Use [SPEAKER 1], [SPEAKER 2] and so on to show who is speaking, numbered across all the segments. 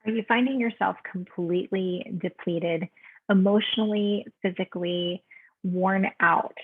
[SPEAKER 1] Are you finding yourself completely depleted, emotionally, physically, worn out?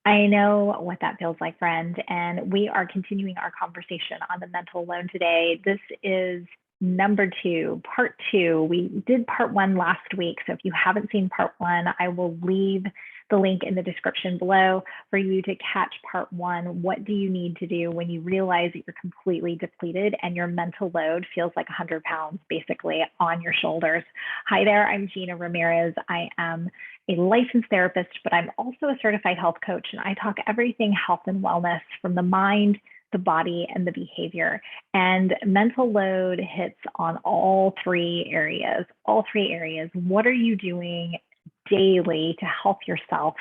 [SPEAKER 1] I know what that feels like, friend. And we are continuing our conversation on the mental load today. This is number two, part two. We did part one last week. So if you haven't seen part one, I will leave the link in the description below for you to catch part one. What do you need to do when you realize that you're completely depleted and your mental load feels like 100 pounds basically on your shoulders? Hi there, I'm Gina Ramirez. I am a licensed therapist, but I'm also a certified health coach, and I talk everything health and wellness from the mind, the body, and the behavior. And mental load hits on all three areas. All three areas. What are you doing daily to help yourself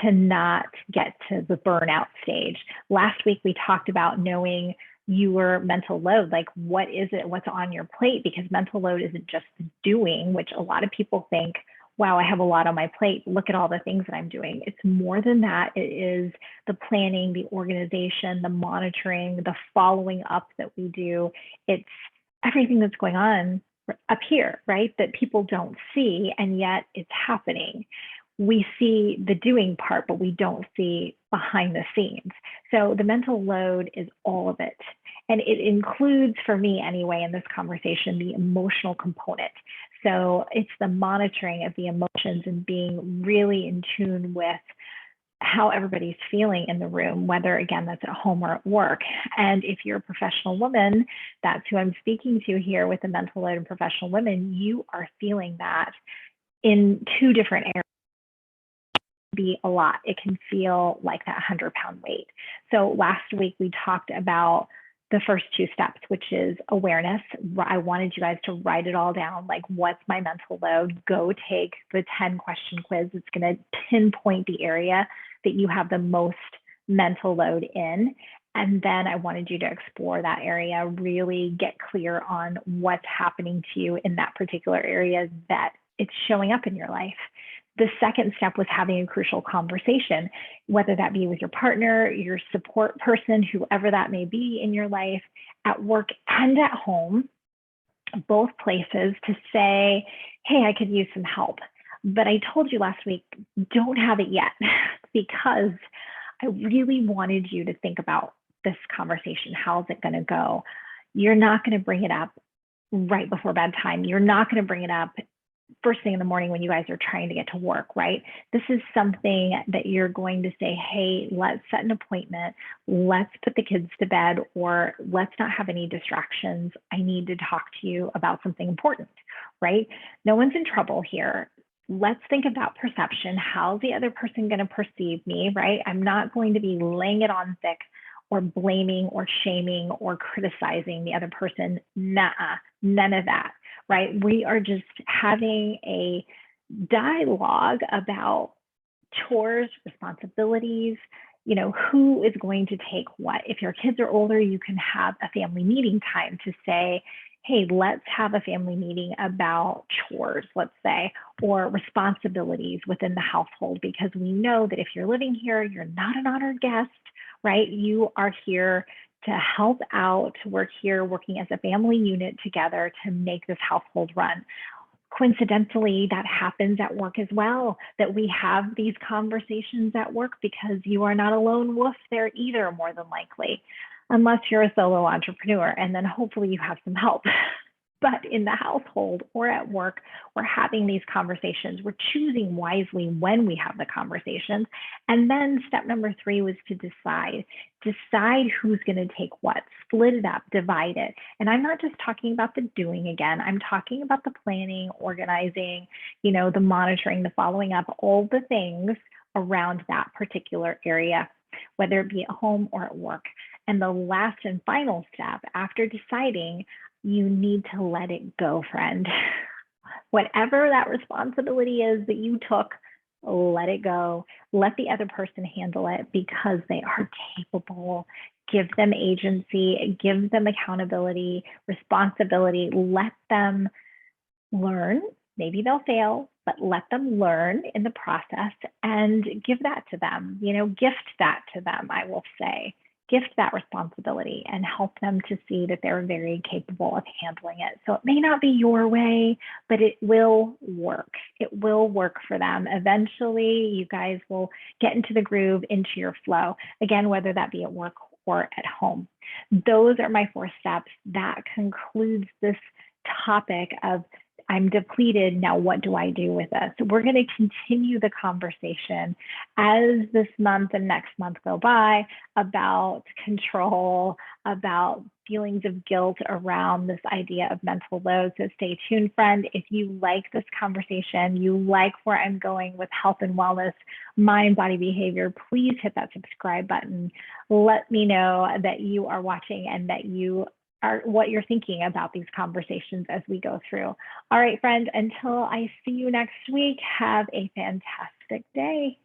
[SPEAKER 1] to not get to the burnout stage? Last week, we talked about knowing your mental load, like what is it, what's on your plate? Because mental load isn't just the doing, which a lot of people think, wow, I have a lot on my plate. Look at all the things that I'm doing. It's more than that. It is the planning, the organization, the monitoring, the following up that we do. It's everything that's going on up here, right? That people don't see, and yet it's happening. We see the doing part, but we don't see behind the scenes. So the mental load is all of it. And it includes, for me anyway, in this conversation, the emotional component. So it's the monitoring of the emotions and being really in tune with how everybody's feeling in the room, whether, again, that's at home or at work. And if you're a professional woman, that's who I'm speaking to here with the mental load and professional women, you are feeling that in two different areas. Be a lot. It can feel like that 100-pound weight. So last week we talked about the first two steps, which is awareness. I wanted you guys to write it all down. Like, what's my mental load? Go take the 10-question quiz. It's going to pinpoint the area that you have the most mental load in. And then I wanted you to explore that area, really get clear on what's happening to you in that particular area that it's showing up in your life. The second step was having a crucial conversation, whether that be with your partner, your support person, whoever that may be in your life, at work and at home, both places, to say, hey, I could use some help. But I told you last week, don't have it yet, because I really wanted you to think about this conversation. How's it going to go? You're not going to bring it up right before bedtime. You're not going to bring it up first thing in the morning when you guys are trying to get to work, right? This is something that you're going to say, hey, let's set an appointment. Let's put the kids to bed, or let's not have any distractions. I need to talk to you about something important, right? No one's in trouble here. Let's think about perception. How's the other person going to perceive me, right? I'm not going to be laying it on thick or blaming or shaming or criticizing the other person. Nuh-uh, none of that, right? We are just having a dialogue about chores, responsibilities, who is going to take what. If your kids are older, you can have a family meeting time to say, hey, let's have a family meeting about chores, let's say, or responsibilities within the household, because we know that if you're living here, you're not an honored guest, right? You are here to help out. We're here working as a family unit together to make this household run. Coincidentally, that happens at work as well, that we have these conversations at work, because you are not a lone wolf there either, more than likely, unless you're a solo entrepreneur, and then hopefully you have some help. But in the household or at work, we're having these conversations. We're choosing wisely when we have the conversations. And then step number 3 was to decide who's going to take what, split it up, divide it. And I'm not just talking about the doing again. I'm talking about the planning, organizing, the monitoring, the following up, all the things around that particular area, whether it be at home or at work. And the last and final step, after deciding, you need to let it go, friend. Whatever that responsibility is that you took, let it go. Let the other person handle it, because they are capable. Give them agency, give them accountability, responsibility. Let them learn. Maybe they'll fail, but let them learn in the process, and give that to them. Gift that to them, I will say. gift that responsibility and help them to see that they're very capable of handling it. So it may not be your way, but it will work. It will work for them. Eventually, you guys will get into the groove, into your flow. Again, whether that be at work or at home. Those are my 4 steps. That concludes this topic of I'm depleted. Now, what do I do with this? We're going to continue the conversation as this month and next month go by about control, about feelings of guilt around this idea of mental load. So stay tuned, friend. If you like this conversation, you like where I'm going with health and wellness, mind, body, behavior, please hit that subscribe button. Let me know that you are watching and that you are what you're thinking about these conversations as we go through. All right, friend, until I see you next week, have a fantastic day.